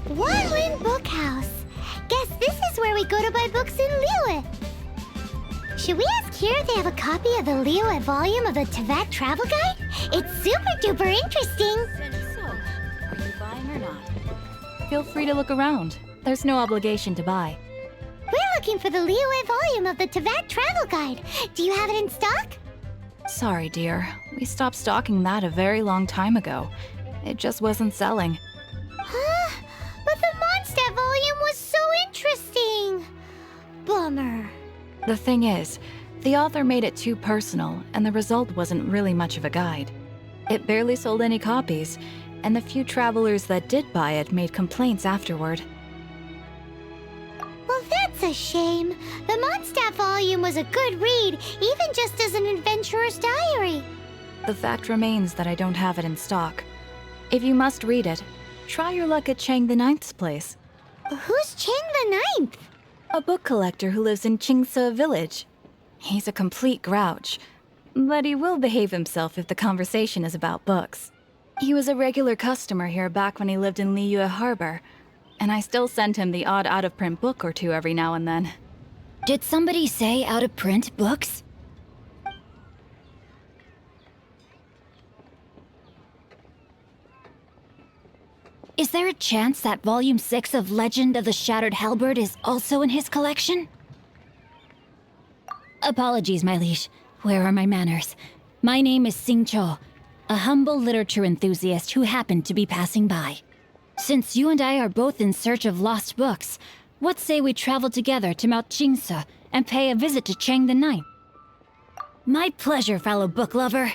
Wanwen Bookhouse. Guess this is where we go to buy books in Liyue. Should we ask here if they have a copy of the Liyue volume of the Tevat Travel Guide? It's super duper interesting. So, are you buying or not? Feel free to look around. There's no obligation to buy. We're looking for the Liyue volume of the Tevat Travel Guide. Do you have it in stock? Sorry, dear. We stopped stocking that a very long time ago. It just wasn't selling. Huh? But the Mondstadt volume was so interesting. Bummer. The thing is, the author made it too personal, and the result wasn't really much of a guide. It barely sold any copies, and the few travelers that did buy it made complaints afterward. Well, that's a shame. The Mondstadt volume was a good read, even just as an adventurer's diary. The fact remains that I don't have it in stock. If you must read it, try your luck at Chang the Ninth's place. Who's Chang the Ninth? A book collector who lives in Xingqiu village. He's a complete grouch, but he will behave himself if the conversation is about books. He was a regular customer here back when he lived in Liyue Harbor, and I still send him the odd out-of-print book or two every now and then. Did somebody say out-of-print books? Is there a chance that Volume 6 of Legend of the Shattered Halberd is also in his collection? Apologies, my liege. Where are my manners? My name is Xingqiu, a humble literature enthusiast who happened to be passing by. Since you and I are both in search of lost books, what say we travel together to Mount Xingqiu and pay a visit to Chang the Ninth? My pleasure, fellow book lover.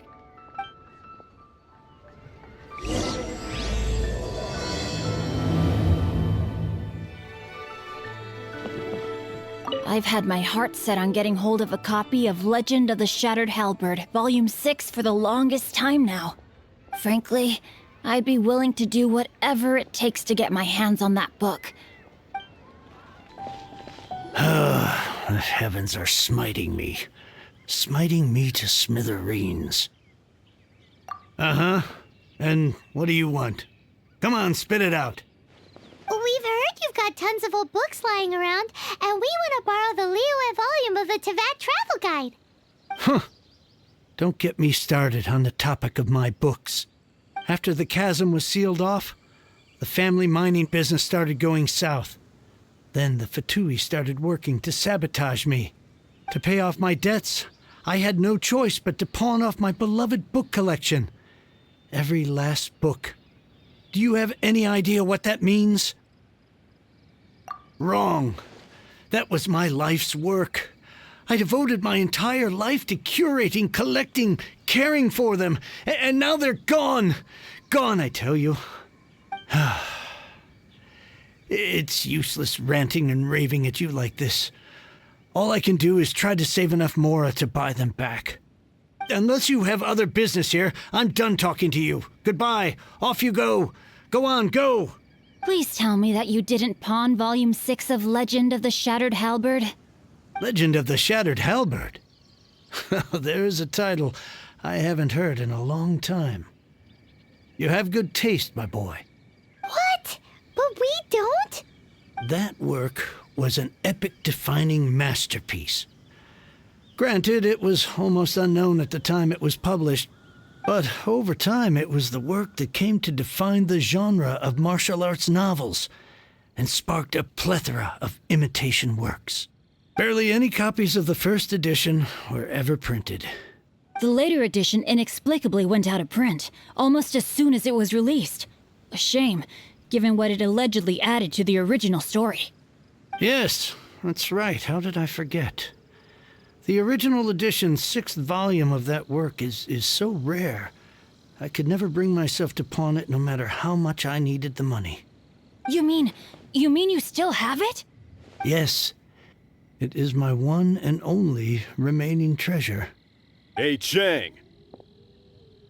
I've had my heart set on getting hold of a copy of Legend of the Shattered Halberd, Volume 6 for the longest time now. Frankly, I'd be willing to do whatever it takes to get my hands on that book. The heavens are smiting me to smithereens. Uh-huh. And what do you want? Come on, spit it out. We've heard you've got tons of old books lying around, and we want to borrow the Liyue volume of the Tevat Travel Guide. Huh. Don't get me started on the topic of my books. After the chasm was sealed off, the family mining business started going south. Then the Fabulae started working to sabotage me. To pay off my debts, I had no choice but to pawn off my beloved book collection. Every last book. Do you have any idea what that means? Wrong. That was my life's work. I devoted my entire life to curating, collecting, caring for them, and now they're gone. Gone, I tell you. It's useless ranting and raving at you like this. All I can do is try to save enough mora to buy them back. Unless you have other business here, I'm done talking to you. Goodbye. Off you go. Go on, go. Please tell me that you didn't pawn Volume 6 of Legend of the Shattered Halberd. Legend of the Shattered Halberd? There's a title I haven't heard in a long time. You have good taste, my boy. What? But we don't? That work was an epic-defining masterpiece. Granted, it was almost unknown at the time it was published, but over time it was the work that came to define the genre of martial arts novels and sparked a plethora of imitation works. Barely any copies of the first edition were ever printed. The later edition inexplicably went out of print, almost as soon as it was released. A shame, given what it allegedly added to the original story. Yes, that's right. How did I forget? The original edition's 6th volume of that work is so rare, I could never bring myself to pawn it no matter how much I needed the money. You mean you still have it? Yes. It is my one and only remaining treasure. Hey, Chang!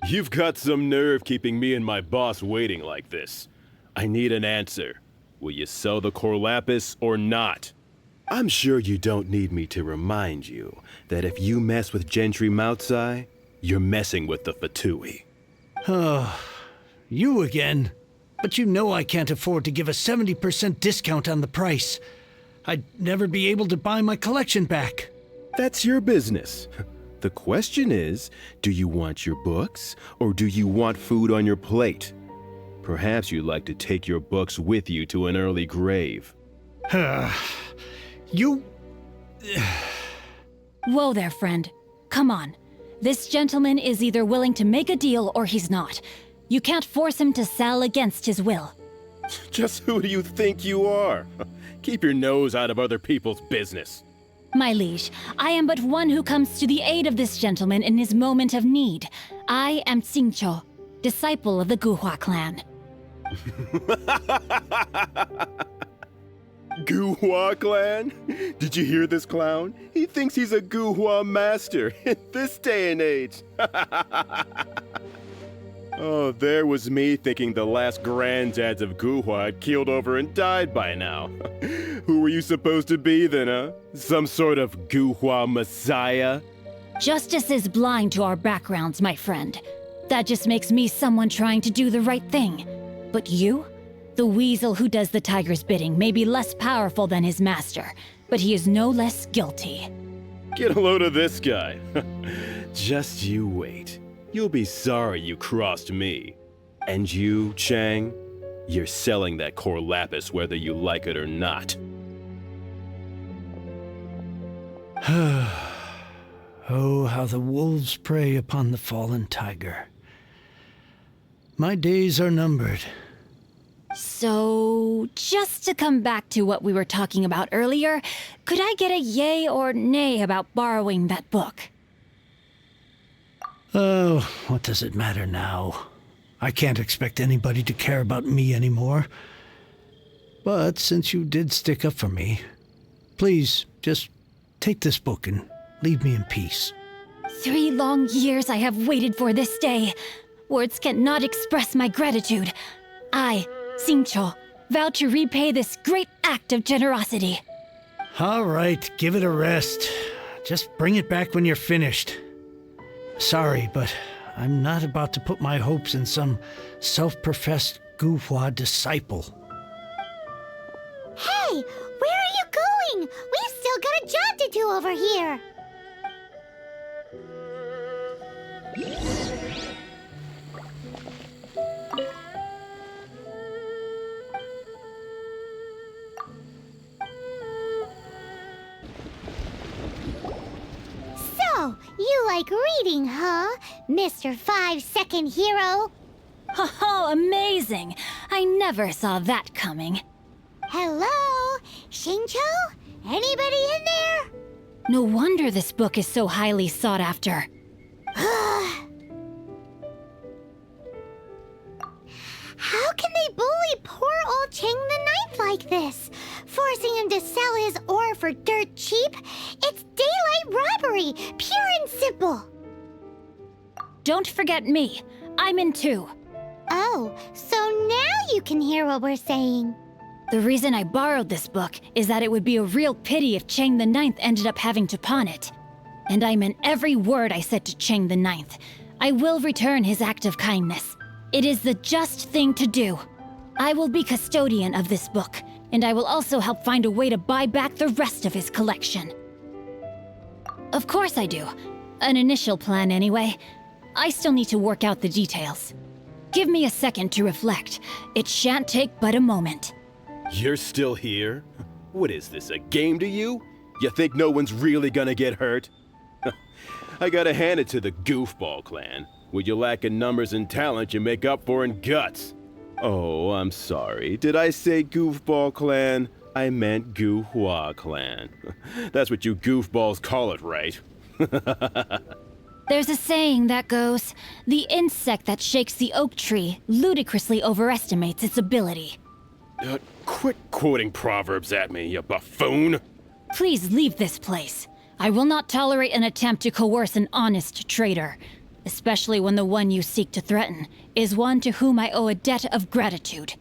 You've got some nerve keeping me and my boss waiting like this. I need an answer. Will you sell the core lapis or not? I'm sure you don't need me to remind you that if you mess with Gentry Moutsai, you're messing with the Fabulae. Oh, you again? But you know I can't afford to give a 70% discount on the price. I'd never be able to buy my collection back. That's your business. The question is, do you want your books, or do you want food on your plate? Perhaps you'd like to take your books with you to an early grave. You... Whoa there, friend. Come on. This gentleman is either willing to make a deal or he's not. You can't force him to sell against his will. Just who do you think you are? Keep your nose out of other people's business. My liege, I am but one who comes to the aid of this gentleman in his moment of need. I am Xingqiu, disciple of the Guhua clan. Guhua clan? Did you hear this clown? He thinks he's a Guhua master in this day and age. Oh, there was me thinking the last granddads of Guhua had keeled over and died by now. Who were you supposed to be then, huh? Some sort of Guhua messiah? Justice is blind to our backgrounds, my friend. That just makes me someone trying to do the right thing. But you? The weasel who does the tiger's bidding may be less powerful than his master, but he is no less guilty. Get a load of this guy. Just you wait. You'll be sorry you crossed me. And you, Chang, you're selling that core lapis whether you like it or not. Oh, how the wolves prey upon the fallen tiger. My days are numbered. So, just to come back to what we were talking about earlier, could I get a yay or nay about borrowing that book? Oh, what does it matter now? I can't expect anybody to care about me anymore. But since you did stick up for me, please just take this book and leave me in peace. 3 long years I have waited for this day. Words cannot express my gratitude. I, Xingqiu, vow to repay this great act of generosity. All right, give it a rest. Just bring it back when you're finished. Sorry, but I'm not about to put my hopes in some self-professed Guhua disciple. Hey, where are you going? We've still got a job to do over here. So, you like reading, huh, Mr. 5-second hero? Oh, amazing! I never saw that coming. Hello? Xingqiu? Anybody in there? No wonder this book is so highly sought after. How can they bully poor old Chang the Ninth like this? Forcing him to sell his ore for dirt cheap? It's daylight robbery, pure and simple. Don't forget me. I'm in too. Oh, so now you can hear what we're saying. The reason I borrowed this book is that it would be a real pity if Chang the Ninth ended up having to pawn it. And I meant every word I said to Chang the Ninth. I will return his act of kindness. It is the just thing to do. I will be custodian of this book, and I will also help find a way to buy back the rest of his collection. Of course I do. An initial plan anyway. I still need to work out the details. Give me a second to reflect. It shan't take but a moment. You're still here? What is this, a game to you? You think no one's really gonna get hurt? I gotta hand it to the Goofball clan. What you lack in numbers and talent, you make up for in guts. Oh, I'm sorry. Did I say Goofball clan? I meant Guhua clan. That's what you goofballs call it, right? There's a saying that goes, the insect that shakes the oak tree ludicrously overestimates its ability. Quit quoting proverbs at me, you buffoon! Please leave this place. I will not tolerate an attempt to coerce an honest trader, especially when the one you seek to threaten is one to whom I owe a debt of gratitude.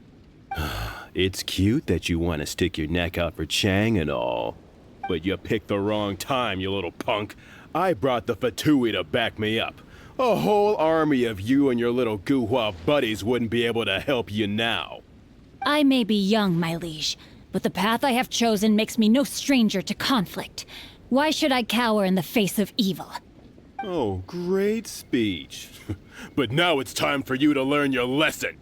It's cute that you want to stick your neck out for Chang and all, but you picked the wrong time, you little punk. I brought the Fatui to back me up. A whole army of you and your little Guhua buddies wouldn't be able to help you now. I may be young, my liege, but the path I have chosen makes me no stranger to conflict. Why should I cower in the face of evil? Oh, great speech. But now it's time for you to learn your lesson.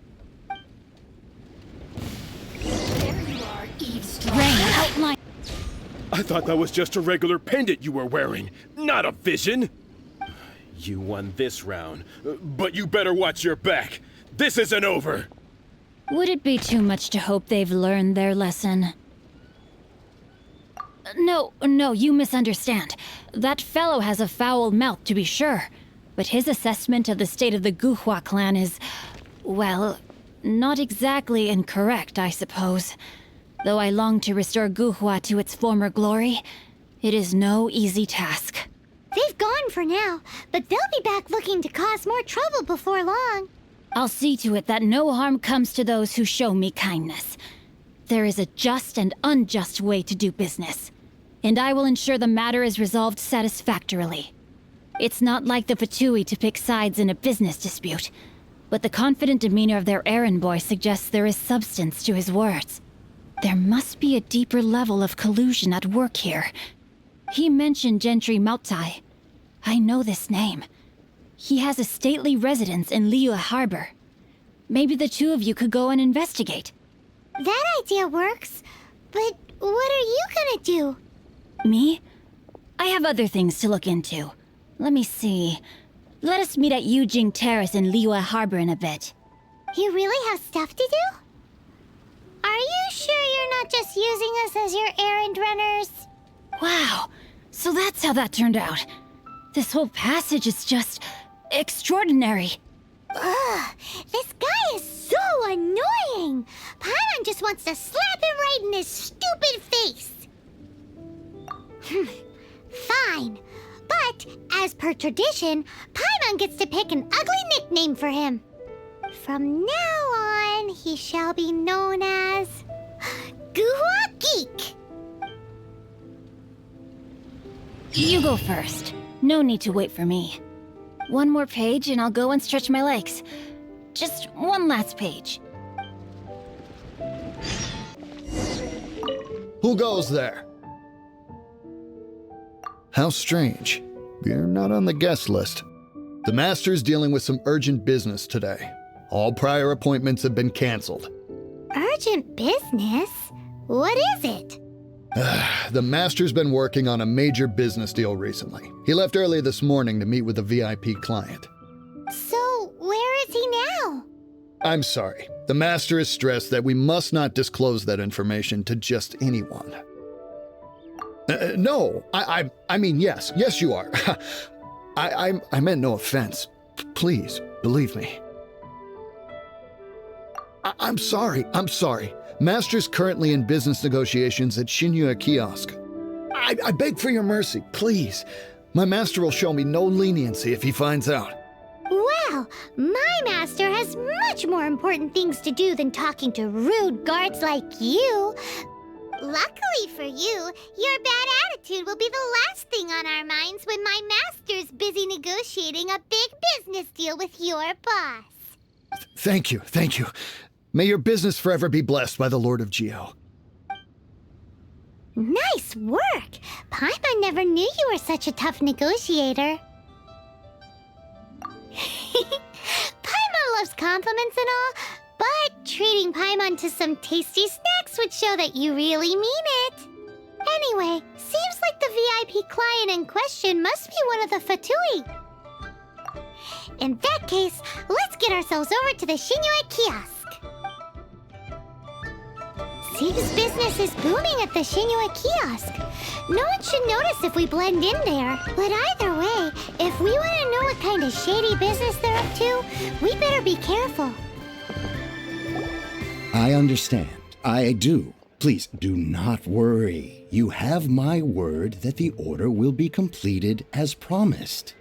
Rain outline. I thought that was just a regular pendant you were wearing, not a vision. You won this round, but you better watch your back. This isn't over. Would it be too much to hope they've learned their lesson? No, you misunderstand. That fellow has a foul mouth, to be sure. But his assessment of the state of the Guhua clan is, well, not exactly incorrect, I suppose. Though I long to restore Guhua to its former glory, it is no easy task. They've gone for now, but they'll be back looking to cause more trouble before long. I'll see to it that no harm comes to those who show me kindness. There is a just and unjust way to do business, and I will ensure the matter is resolved satisfactorily. It's not like the Fatui to pick sides in a business dispute, but the confident demeanor of their errand boy suggests there is substance to his words. There must be a deeper level of collusion at work here. He mentioned Gentry Mautai. I know this name. He has a stately residence in Liyue Harbor. Maybe the two of you could go and investigate. That idea works, but what are you gonna do? Me? I have other things to look into. Let me see. Let us meet at Yujing Terrace in Liyue Harbor in a bit. You really have stuff to do? Are you sure you're not just using us as your errand runners? Wow, so that's how that turned out. This whole passage is just extraordinary. Ugh, this guy is so annoying! Paimon just wants to slap him right in his stupid face! Fine. But, as per tradition, Paimon gets to pick an ugly nickname for him. From now on, he shall be known as... Guhua Geek! You go first. No need to wait for me. One more page and I'll go and stretch my legs. Just one last page. Who goes there? How strange. You're not on the guest list. The Master's dealing with some urgent business today. All prior appointments have been canceled. Urgent business? What is it? The Master's been working on a major business deal recently. He left early this morning to meet with a VIP client. So, where is he now? I'm sorry. The Master is stressed that we must not disclose that information to just anyone. No, I mean, yes, you are. I meant no offense. Please, believe me. I'm sorry. Master's currently in business negotiations at Xingqiu Kiosk. I beg for your mercy, please. My master will show me no leniency if he finds out. Well, my master has much more important things to do than talking to rude guards like you. Luckily for you, your bad attitude will be the last thing on our minds when my master's busy negotiating a big business deal with your boss. Thank you. May your business forever be blessed by the Lord of Geo. Nice work! Paimon never knew you were such a tough negotiator. Paimon loves compliments and all, but treating Paimon to some tasty snacks would show that you really mean it. Anyway, seems like the VIP client in question must be one of the Fatui. In that case, let's get ourselves over to the Xingqiu Kiosk. Seems business is booming at the Xingqiu Kiosk. No one should notice if we blend in there. But either way, if we want to know what kind of shady business they're up to, we better be careful. I understand. I do. Please do not worry. You have my word that the order will be completed as promised.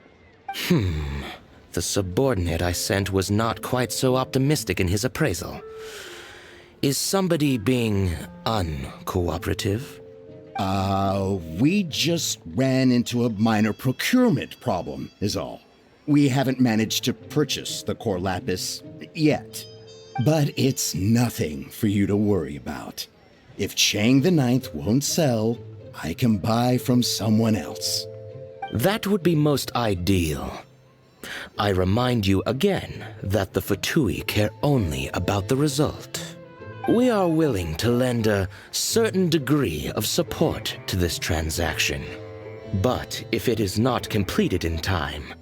The subordinate I sent was not quite so optimistic in his appraisal. Is somebody being uncooperative? We just ran into a minor procurement problem, is all. We haven't managed to purchase the core lapis yet. But it's nothing for you to worry about. If Chang the Ninth won't sell, I can buy from someone else. That would be most ideal. I remind you again that the Fatui care only about the result. We are willing to lend a certain degree of support to this transaction. But if it is not completed in time,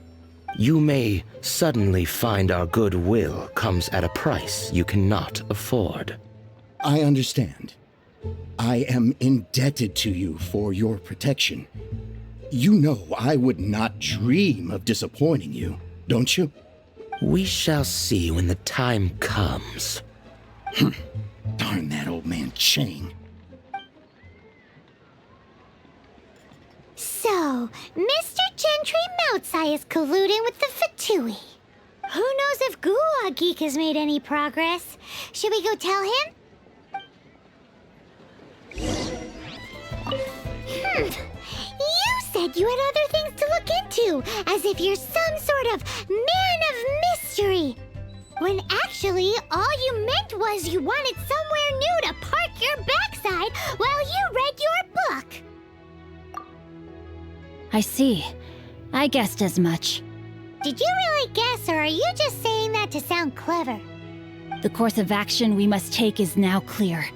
you may suddenly find our goodwill comes at a price you cannot afford. I understand. I am indebted to you for your protection. You know I would not dream of disappointing you, don't you? We shall see when the time comes. Darn that old man Chang. So, Mr. Gentry Moutsai is colluding with the Fatui. Who knows if Gua Geek has made any progress? Should we go tell him? You said you had other things to look into, as if you're some sort of man of mystery. When actually, all you meant was you wanted somewhere new to park your backside while you read your book. I see. I guessed as much. Did you really guess, or are you just saying that to sound clever? The course of action we must take is now clear.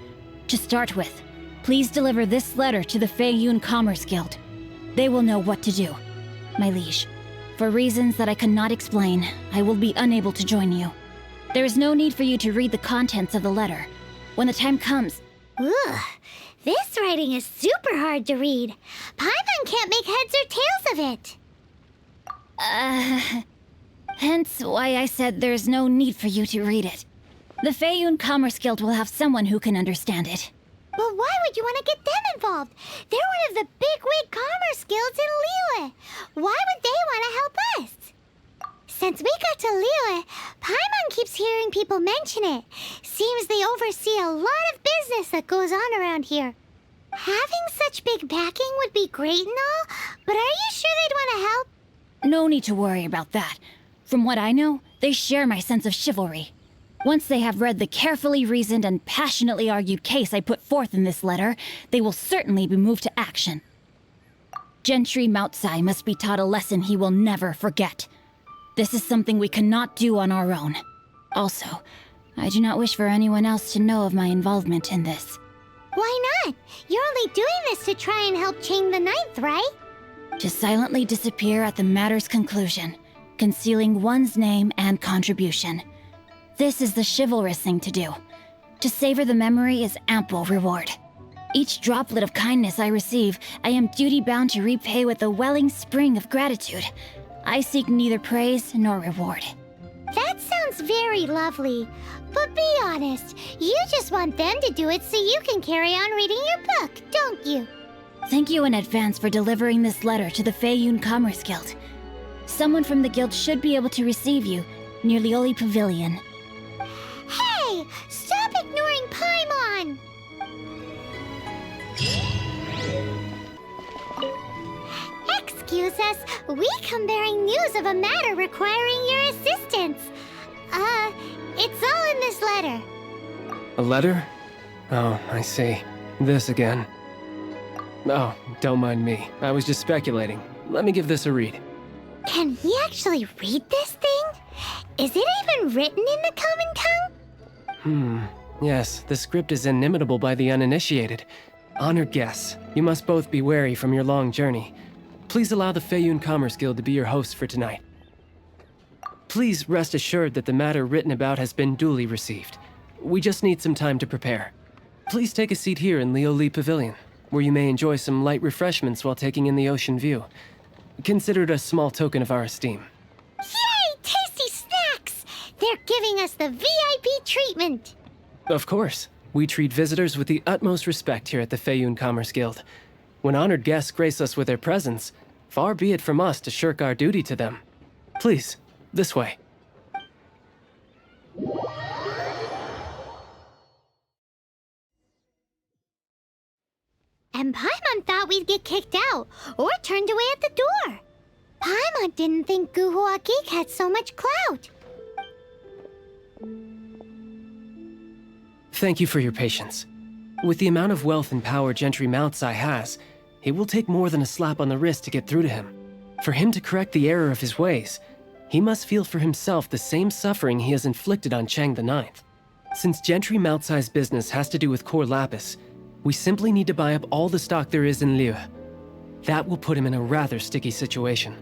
To start with, please deliver this letter to the Feiyun Commerce Guild. They will know what to do. My liege, for reasons that I cannot explain, I will be unable to join you. There is no need for you to read the contents of the letter. When the time comes... Ugh, this writing is super hard to read. Paimon can't make heads or tails of it. Hence why I said there's no need for you to read it. The Feiyun Commerce Guild will have someone who can understand it. But why would you want to get them involved? They're one of the bigwig commerce guilds in Liyue. Why would they want to help us? Since we got to Liyue, Paimon keeps hearing people mention it. Seems they oversee a lot of business that goes on around here. Having such big backing would be great and all, but are you sure they'd want to help? No need to worry about that. From what I know, they share my sense of chivalry. Once they have read the carefully reasoned and passionately argued case I put forth in this letter, they will certainly be moved to action. Gentry Moutsai must be taught a lesson he will never forget. This is something we cannot do on our own. Also, I do not wish for anyone else to know of my involvement in this. Why not? You're only doing this to try and help Chang the Ninth, right? To silently disappear at the matter's conclusion, concealing one's name and contribution. This is the chivalrous thing to do. To savor the memory is ample reward. Each droplet of kindness I receive, I am duty-bound to repay with a welling spring of gratitude. I seek neither praise nor reward. That sounds very lovely. But be honest, you just want them to do it so you can carry on reading your book, don't you? Thank you in advance for delivering this letter to the Feiyun Commerce Guild. Someone from the guild should be able to receive you near Liyue Pavilion. Hey! Stop ignoring Paimon! Excuse us, we come bearing news of a matter requiring your assistance. It's all in this letter. A letter? Oh, I see. This again. Oh, don't mind me. I was just speculating. Let me give this a read. Can we actually read this thing? Is it even written in the common tongue? Yes, the script is inimitable by the uninitiated. Honored guests, you must both be wary from your long journey. Please allow the Feiyun Commerce Guild to be your host for tonight. Please rest assured that the matter written about has been duly received. We just need some time to prepare. Please take a seat here in Liyue Pavilion, where you may enjoy some light refreshments while taking in the ocean view. Consider it a small token of our esteem. Yay! Tasty snacks! They're giving us the VIP treatment! Of course. We treat visitors with the utmost respect here at the Feiyun Commerce Guild. When honored guests grace us with their presence, far be it from us to shirk our duty to them. Please, this way. And Paimon thought we'd get kicked out, or turned away at the door. Paimon didn't think Guhua Geek had so much clout. Thank you for your patience. With the amount of wealth and power Gentry Moutsai has, it will take more than a slap on the wrist to get through to him. For him to correct the error of his ways, he must feel for himself the same suffering he has inflicted on Chang the Ninth. Since Gentry Moutsai's business has to do with core lapis, we simply need to buy up all the stock there is in Liyue. That will put him in a rather sticky situation.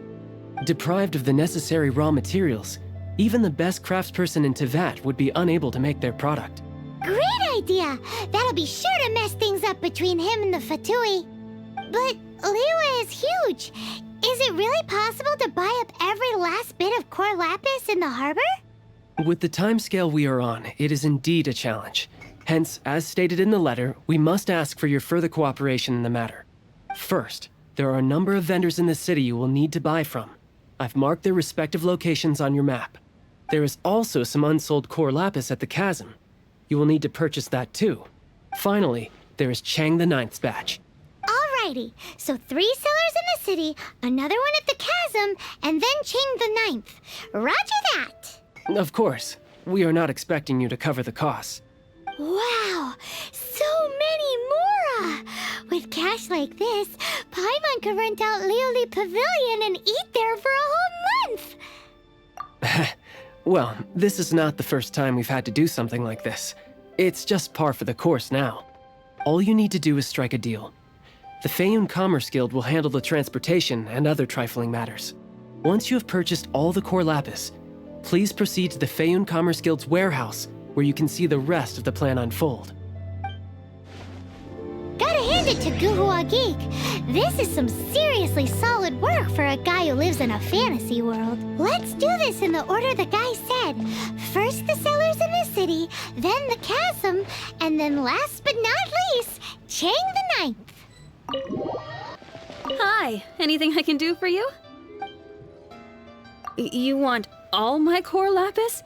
Deprived of the necessary raw materials, even the best craftsperson in Teyvat would be unable to make their product. Great idea! That'll be sure to mess things up between him and the Fatui. But Liyue is huge. Is it really possible to buy up every last bit of core lapis in the harbor? With the timescale we are on, it is indeed a challenge. Hence, as stated in the letter, we must ask for your further cooperation in the matter. First, there are a number of vendors in the city you will need to buy from. I've marked their respective locations on your map. There is also some unsold core lapis at the chasm. You will need to purchase that too. Finally, there is Chang the Ninth's batch. Alrighty, so 3 sellers in the city, another one at the chasm, and then Chang the Ninth. Roger that! Of course, we are not expecting you to cover the costs. Wow, so many mora! With cash like this, Paimon could rent out Liyue Pavilion and eat there for a whole month! Well, this is not the first time we've had to do something like this. It's just par for the course now. All you need to do is strike a deal. The Feiyun Commerce Guild will handle the transportation and other trifling matters. Once you have purchased all the core lapis, please proceed to the Feiyun Commerce Guild's warehouse, where you can see the rest of the plan unfold. Gotta hand it to Guhua Geek. This is some seriously solid work for a guy who lives in a fantasy world. Let's do this in the order the guy said. First the sellers in the city, then the chasm, and then last but not least, Chang the Ninth. Hi, anything I can do for you? You want all my core lapis?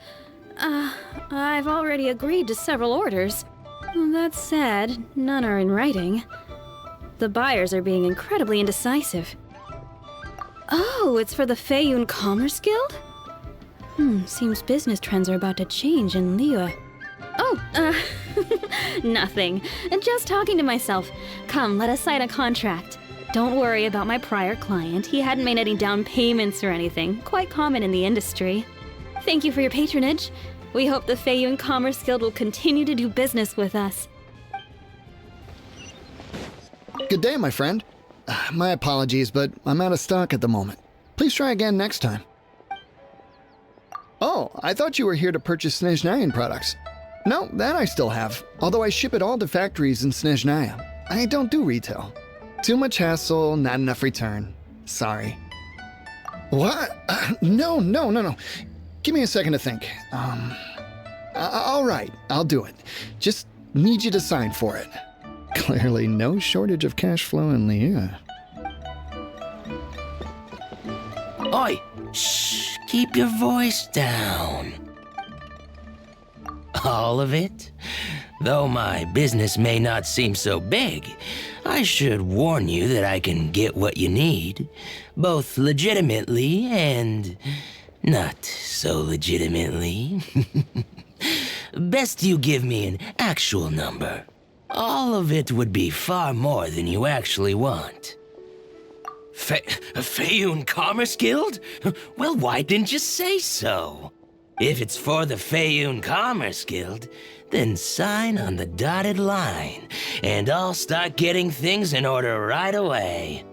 I've already agreed to several orders. That said, none are in writing. The buyers are being incredibly indecisive. Oh, it's for the Feiyun Commerce Guild? Seems business trends are about to change in Liyue. Oh, nothing. Just talking to myself. Come, let us sign a contract. Don't worry about my prior client. He hadn't made any down payments or anything. Quite common in the industry. Thank you for your patronage. We hope the Feiyun Commerce Guild will continue to do business with us. Good day, my friend. My apologies, but I'm out of stock at the moment. Please try again next time. Oh, I thought you were here to purchase Snezhnayan products. No, that I still have, although I ship it all to factories in Snezhnaya. I don't do retail. Too much hassle, not enough return. Sorry. What? No. Give me a second to think. All right, I'll do it. Just need you to sign for it. Clearly no shortage of cash flow in Liyue. Oi! Shh! Keep your voice down. All of it? Though my business may not seem so big, I should warn you that I can get what you need, both legitimately and not so legitimately. Best you give me an actual number. All of it would be far more than you actually want. Feiyun Commerce Guild? Well, why didn't you say so? If it's for the Feiyun Commerce Guild, then sign on the dotted line, and I'll start getting things in order right away.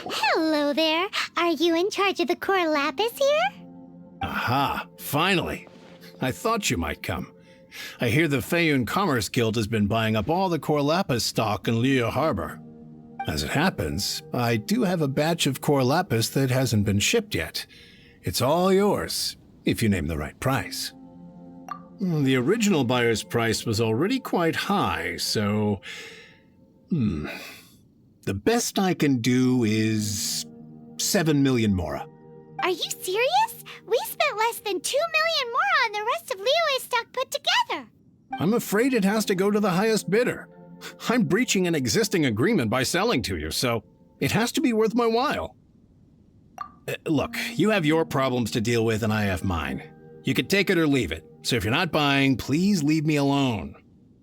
Hello there. Are you in charge of the core lapis here? Aha, finally. I thought you might come. I hear the Feiyun Commerce Guild has been buying up all the core lapis stock in Liyue Harbor. As it happens, I do have a batch of core lapis that hasn't been shipped yet. It's all yours, if you name the right price. The original buyer's price was already quite high, so... The best I can do is 7 million mora. Are you serious? We spent less than 2 million more on the rest of Liyue's stock put together. I'm afraid it has to go to the highest bidder. I'm breaching an existing agreement by selling to you, so it has to be worth my while. Look, you have your problems to deal with and I have mine. You can take it or leave it, so if you're not buying, please leave me alone.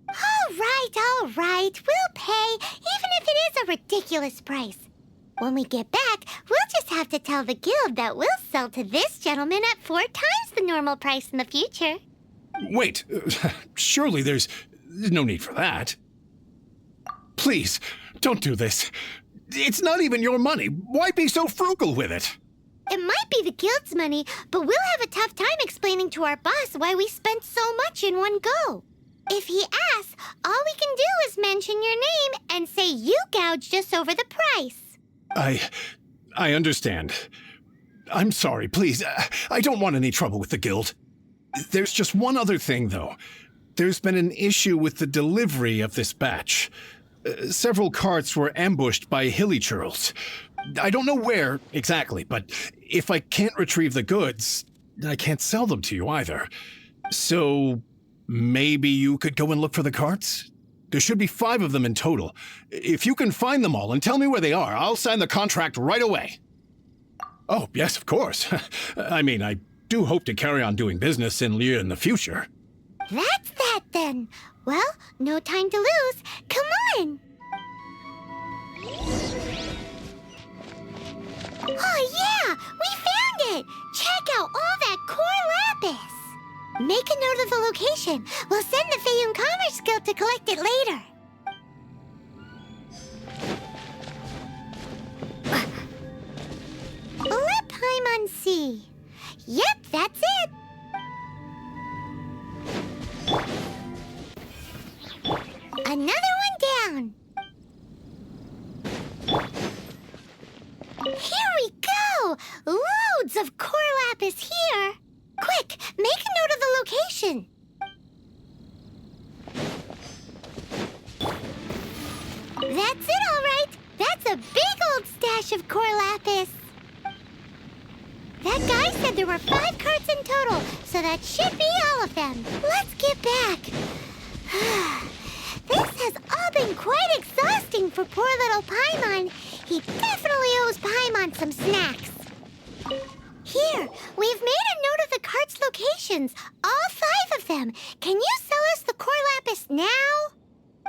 All right. We'll pay, even if it is a ridiculous price. When we get back, we'll just have to tell the guild that we'll sell to this gentleman at 4 times the normal price in the future. Wait, surely there's no need for that. Please, don't do this. It's not even your money. Why be so frugal with it? It might be the guild's money, but we'll have a tough time explaining to our boss why we spent so much in one go. If he asks, all we can do is mention your name and say you gouged us over the price. I understand. I'm sorry, please. I don't want any trouble with the guild. There's just one other thing, though. There's been an issue with the delivery of this batch. Several carts were ambushed by hilly churls. I don't know where exactly, but if I can't retrieve the goods, I can't sell them to you either. So maybe you could go and look for the carts? There should be 5 of them in total. If you can find them all and tell me where they are, I'll sign the contract right away. Oh, yes, of course. I mean, I do hope to carry on doing business in Liyue in the future. That's that then. Well, no time to lose. Come on! Oh yeah! We found it! Check out all that core lapis! Make a note of the location. We'll send the Fayun Commerce Guild to collect it later. Let Paimon see. Yep, that's it. Another one down. Here we go! Loads of core lapis here. Quick, make a note of the location. That's it, all right. That's a big old stash of core lapis. That guy said there were 5 carts in total, so that should be all of them. Let's get back. This has all been quite exhausting for poor little Paimon. He definitely owes Paimon some snacks. Here, we've made a note of the cart's locations, all 5 of them. Can you sell us the core lapis now?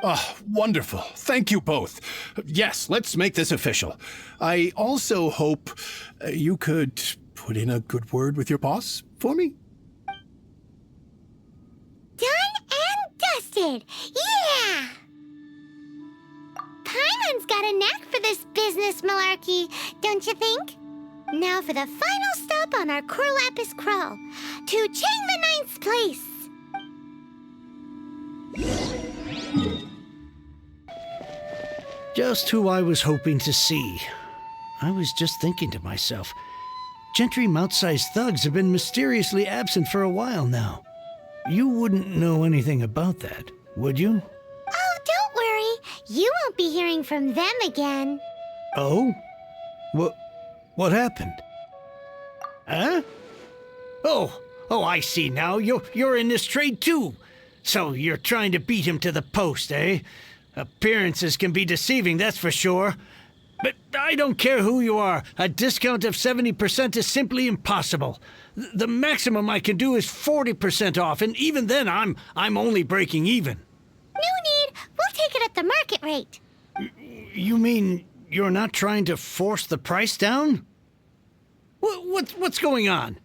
Oh, wonderful. Thank you both. Yes, let's make this official. I also hope you could put in a good word with your boss for me. Done and dusted. Yeah! Paimon's got a knack for this business malarkey, don't you think? Now for the final stop on our core lapis crawl, to Chang the Ninth's place. Just who I was hoping to see. I was just thinking to myself, gentry mount-sized thugs have been mysteriously absent for a while now. You wouldn't know anything about that, would you? Oh, don't worry. You won't be hearing from them again. Oh? What happened? Huh? Oh, I see now. You're in this trade too. So you're trying to beat him to the post, eh? Appearances can be deceiving, that's for sure. But I don't care who you are. A discount of 70% is simply impossible. The maximum I can do is 40% off, and even then I'm only breaking even. No need. We'll take it at the market rate. You mean you're not trying to force the price down? What's going on?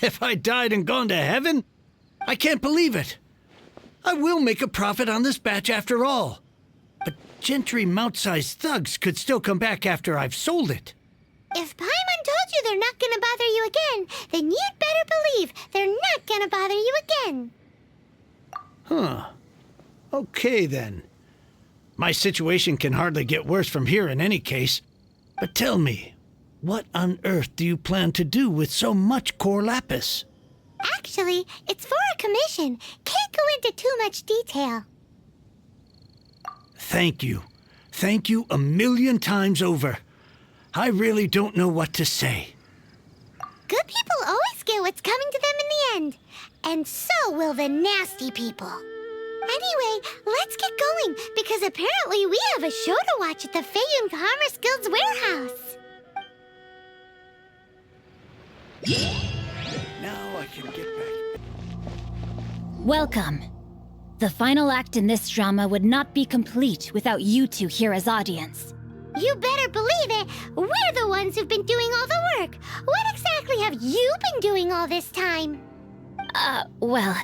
Have I died and gone to heaven? I can't believe it. I will make a profit on this batch after all. But gentry mount-sized thugs could still come back after I've sold it. If Paimon told you they're not gonna bother you again, then you'd better believe they're not gonna bother you again. Huh. Okay, then. My situation can hardly get worse from here in any case. But tell me, what on earth do you plan to do with so much core lapis? Actually, it's for a commission. Can't go into too much detail. Thank you. Thank you 1,000,000 times over. I really don't know what to say. Good people always get what's coming to them in the end. And so will the nasty people. Anyway, let's get going, because apparently we have a show to watch at the Feiyun Commerce Guild's warehouse. Now I can get back. Welcome. The final act in this drama would not be complete without you two here as audience. You better believe it. We're the ones who've been doing all the work. What exactly have you been doing all this time? Well,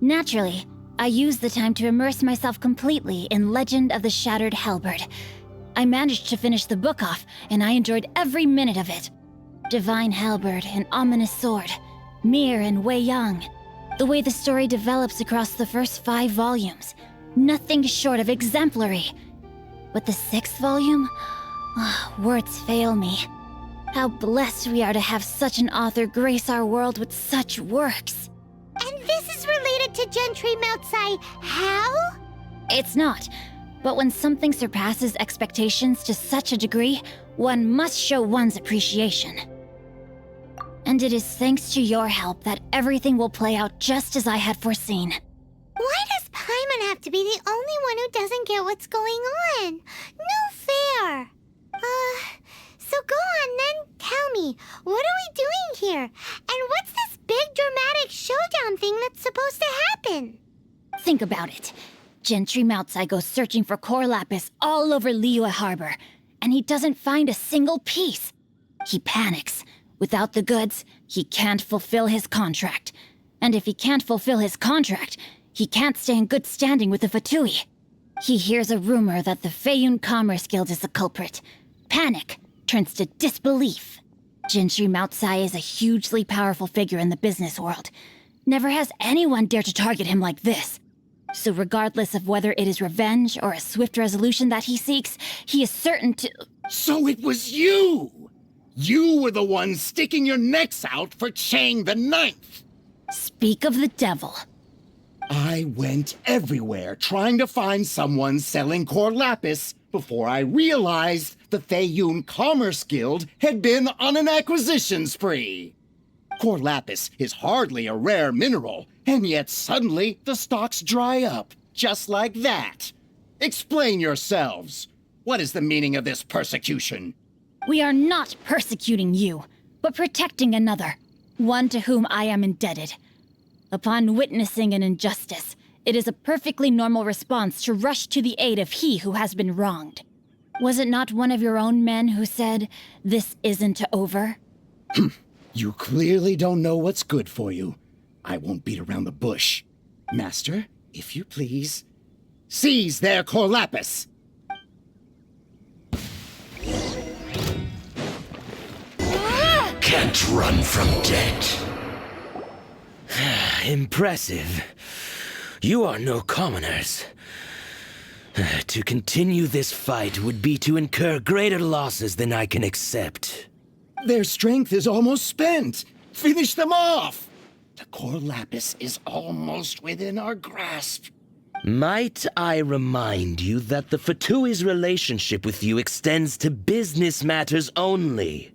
naturally, I used the time to immerse myself completely in Legend of the Shattered Halberd. I managed to finish the book off, and I enjoyed every minute of it. Divine Halberd, an ominous sword, Mir and Wei Yang. The way the story develops across the first 5 volumes, nothing short of exemplary. But the 6th volume? Words fail me. How blessed we are to have such an author grace our world with such works. And this is related to Gentry Meltsai. How? It's not. But when something surpasses expectations to such a degree, one must show one's appreciation. And it is thanks to your help that everything will play out just as I had foreseen. Why does Paimon have to be the only one who doesn't get what's going on? No fair. So go on then, tell me, what are we doing here? And what's this big dramatic showdown thing that's supposed to happen? Think about it. Gentry Meltsai goes searching for core lapis all over Liyue Harbor, and he doesn't find a single piece. He panics. Without the goods, he can't fulfill his contract. And if he can't fulfill his contract, he can't stay in good standing with the Fatui. He hears a rumor that the Feiyun Commerce Guild is the culprit. Panic turns to disbelief. Gentry Meltsai is a hugely powerful figure in the business world. Never has anyone dared to target him like this. So regardless of whether it is revenge or a swift resolution that he seeks, he is certain to— So it was you! You were the one sticking your necks out for Chang the Ninth! Speak of the devil. I went everywhere trying to find someone selling core lapis before I realized the Feiyun Commerce Guild had been on an acquisition spree. Core lapis is hardly a rare mineral, and yet suddenly the stocks dry up, just like that. Explain yourselves. What is the meaning of this persecution? We are not persecuting you, but protecting another, one to whom I am indebted. Upon witnessing an injustice, it is a perfectly normal response to rush to the aid of he who has been wronged. Was it not one of your own men who said, "This isn't over"? You clearly don't know what's good for you. I won't beat around the bush. Master, if you please, seize their core lapis! Can't run from death. Impressive. You are no commoners. To continue this fight would be to incur greater losses than I can accept. Their strength is almost spent. Finish them off! The core lapis is almost within our grasp. Might I remind you that the Fatui's relationship with you extends to business matters only?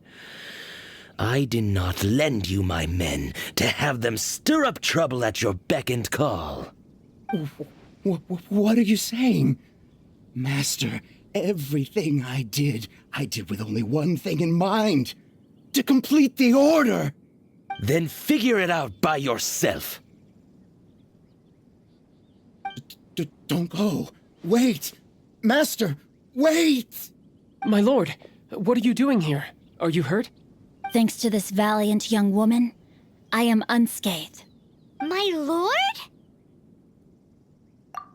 I did not lend you my men to have them stir up trouble at your beck and call. What are you saying? Master, everything I did with only one thing in mind. To complete the order. Then figure it out by yourself. Don't go. Wait. Master, wait! My lord, what are you doing here? Are you hurt? Thanks to this valiant young woman, I am unscathed. My lord?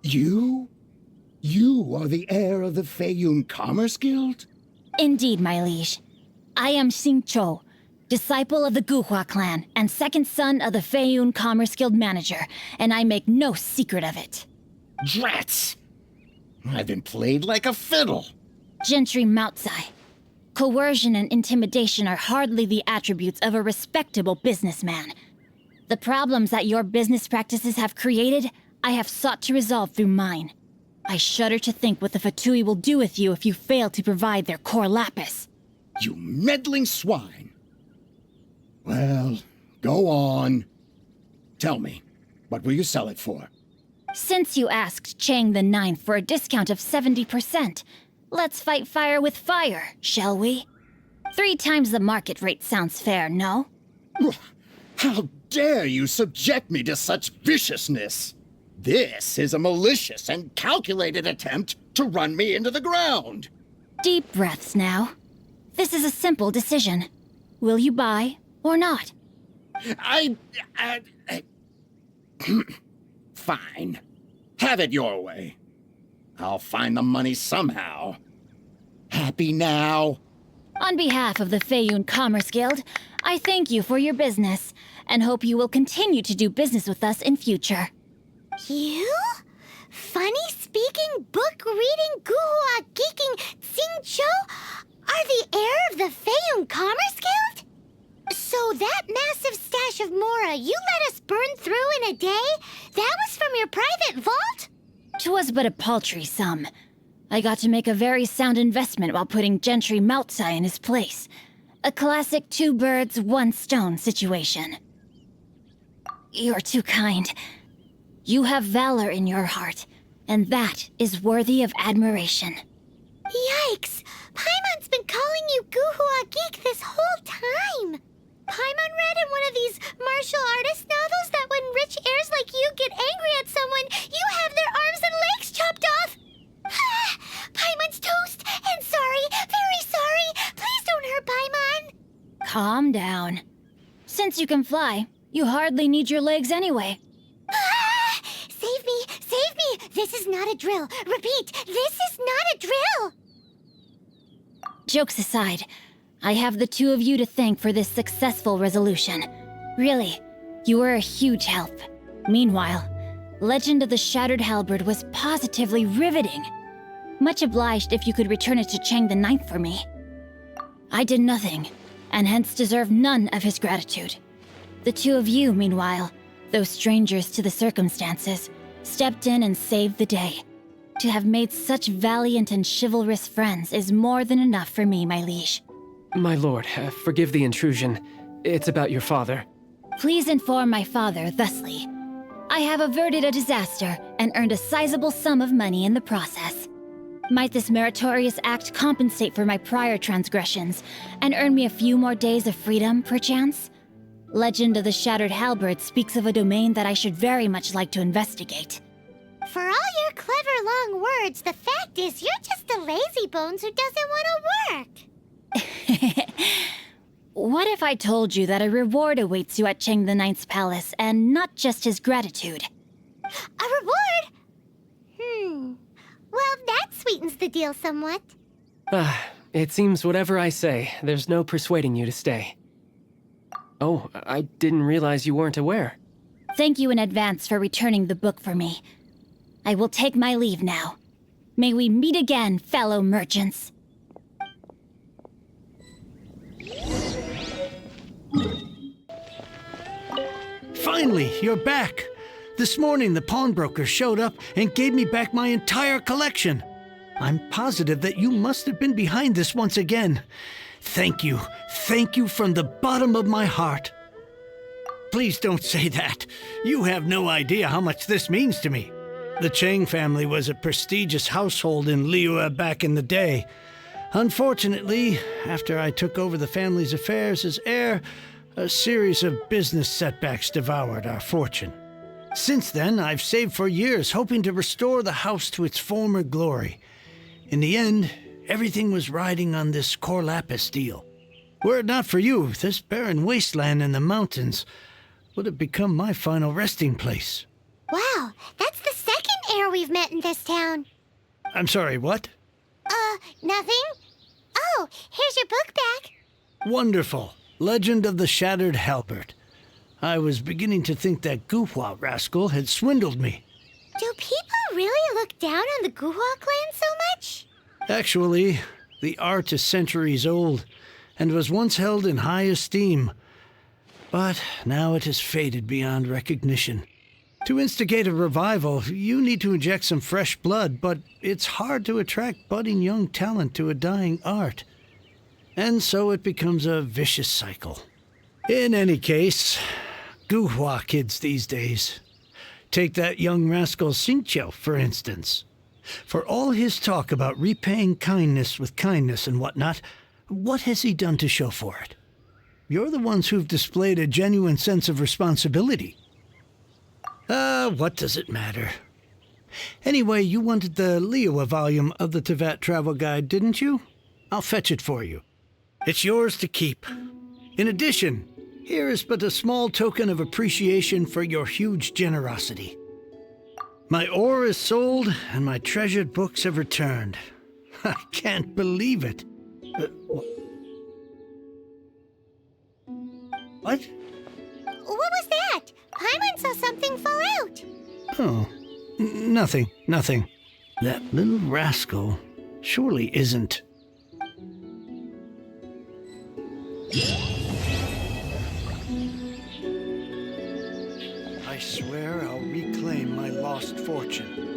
You? You are the heir of the Feiyun Commerce Guild? Indeed, my liege. I am Xingqiu, disciple of the Guhua clan and second son of the Feiyun Commerce Guild manager, and I make no secret of it. Drats! I've been played like a fiddle. Gentry Meltsai. Coercion and intimidation are hardly the attributes of a respectable businessman. The problems that your business practices have created, I have sought to resolve through mine. I shudder to think what the Fatui will do with you if you fail to provide their core lapis. You meddling swine! Well, go on. Tell me, what will you sell it for? Since you asked Chang the Ninth for a discount of 70%, let's fight fire with fire, shall we? 3 times the market rate sounds fair, no? How dare you subject me to such viciousness? This is a malicious and calculated attempt to run me into the ground. Deep breaths now. This is a simple decision. Will you buy or not? Fine. Have it your way. I'll find the money somehow. Happy now? On behalf of the Feiyun Commerce Guild, I thank you for your business and hope you will continue to do business with us in future. You? Funny-speaking, book-reading, guhua geeking Xingqiu are the heir of the Feiyun Commerce Guild? So that massive stash of Mora you let us burn through in a day, that was from your private vault? 'Twas but a paltry sum. I got to make a very sound investment while putting Gentry Moutsai in his place. A classic 2 birds, 1 stone situation. You're too kind. You have valor in your heart, and that is worthy of admiration. Yikes! Paimon's been calling you Guhua Geek this whole time! Paimon read in one of these martial artist novels that when rich heirs like you get angry at someone, you have their arms and legs chopped off! Paimon's toast, and sorry, very sorry! Please don't hurt Paimon! Calm down. Since you can fly, you hardly need your legs anyway. Save me! Save me! This is not a drill! Repeat, this is not a drill! Jokes aside, I have the 2 of you to thank for this successful resolution. Really, you were a huge help. Meanwhile, Legend of the Shattered Halberd was positively riveting. Much obliged if you could return it to Chang the Ninth for me. I did nothing, and hence deserve none of his gratitude. The 2 of you, meanwhile, though strangers to the circumstances, stepped in and saved the day. To have made such valiant and chivalrous friends is more than enough for me, my liege. My lord, forgive the intrusion. It's about your father. Please inform my father thusly. I have averted a disaster and earned a sizable sum of money in the process. Might this meritorious act compensate for my prior transgressions and earn me a few more days of freedom, perchance? Legend of the Shattered Halberd speaks of a domain that I should very much like to investigate. For all your clever long words, the fact is you're just a lazy bones who doesn't want to work. What if I told you that a reward awaits you at Chang the Ninth's palace, and not just his gratitude? A reward? Well, that sweetens the deal somewhat. It seems whatever I say, there's no persuading you to stay. Oh, I didn't realize you weren't aware. Thank you in advance for returning the book for me. I will take my leave now. May we meet again, fellow merchants. Finally, you're back. This morning, the pawnbroker showed up and gave me back my entire collection. I'm positive that you must have been behind this once again. Thank you. Thank you from the bottom of my heart. Please don't say that. You have no idea how much this means to me. The Chang family was a prestigious household in Liyue back in the day. Unfortunately, after I took over the family's affairs as heir, a series of business setbacks devoured our fortune. Since then, I've saved for years, hoping to restore the house to its former glory. In the end, everything was riding on this Corlapis deal. Were it not for you, this barren wasteland in the mountains would have become my final resting place. Wow, that's the second heir we've met in this town. I'm sorry, what? Nothing? Oh, here's your book back. Wonderful. Legend of the Shattered Halberd. I was beginning to think that Guhua rascal had swindled me. Do people really look down on the Guhua clan so much? Actually, the art is centuries old and was once held in high esteem. But now it has faded beyond recognition. To instigate a revival, you need to inject some fresh blood, but it's hard to attract budding young talent to a dying art. And so it becomes a vicious cycle. In any case, Guhua kids these days. Take that young rascal Xingqiu, for instance. For all his talk about repaying kindness with kindness and whatnot, what has he done to show for it? You're the ones who've displayed a genuine sense of responsibility. What does it matter? Anyway, you wanted the Liyue volume of the Teyvat Travel Guide, didn't you? I'll fetch it for you. It's yours to keep. In addition, here is but a small token of appreciation for your huge generosity. My ore is sold, and my treasured books have returned. I can't believe it. What? What was that? Paimon saw something fall out. Oh, nothing. That little rascal surely isn't. I swear I'll reclaim my lost fortune.